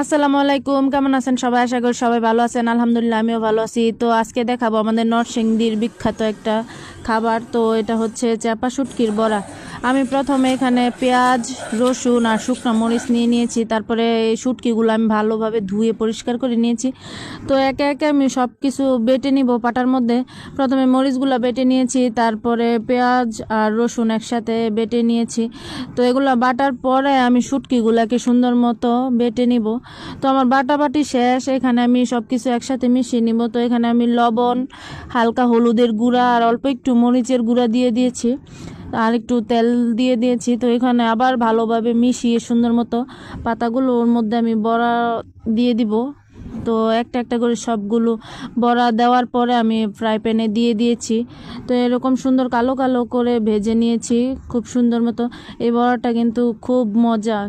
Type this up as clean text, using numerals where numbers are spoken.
আসসালামু আলাইকুম, কেমন আছেন সবাই? আশা করি সবাই ভালো আছেন। আলহামদুলিল্লাহ আমিও ভালো আছি। তো আজকে দেখাবো আমাদের নরসিংদীর বিখ্যাত একটা খাবার। তো এটা হচ্ছে চাপা শুটকির বড়া। আমি প্রথমে এখানে পেঁয়াজ, রসুন আর শুকনো মরিচ নিয়ে নিয়েছি। তারপরে এই শুটকিগুলো আমি ভালোভাবে ধুয়ে পরিষ্কার করে নিয়েছি। তো একে একে আমি সব কিছু বেটে নিব পাটার মধ্যে। প্রথমে মরিচগুলো বেটে নিয়েছি, তারপরে পেঁয়াজ আর রসুন একসাথে বেটে নিয়েছি। তো এগুলো বাটার পরে আমি শুটকিগুলোকে সুন্দর মতো বেটে নিব। তো আমার বাটাবাটি শেষ। এখানে আমি সব কিছু একসাথে মিশিয়ে নিব। তো এখানে আমি লবণ, হালকা হলুদের গুঁড়া আর অল্প একটু মরিচের গুঁড়া দিয়ে দিয়েছি, আর একটু তেল দিয়ে দিয়েছি। তো এখানে আবার ভালোভাবে মিশিয়ে সুন্দর মতো পাতাগুলো ওর মধ্যে আমি বড়া দিয়ে দিব। তো একটা একটা করে সবগুলো বড়া দেওয়ার পরে আমি ফ্রাই প্যানে দিয়ে দিয়েছি। তো এরকম সুন্দর কালো কালো করে ভেজে নিয়েছি খুব সুন্দর মতো। এই বড়াটা কিন্তু খুব মজা।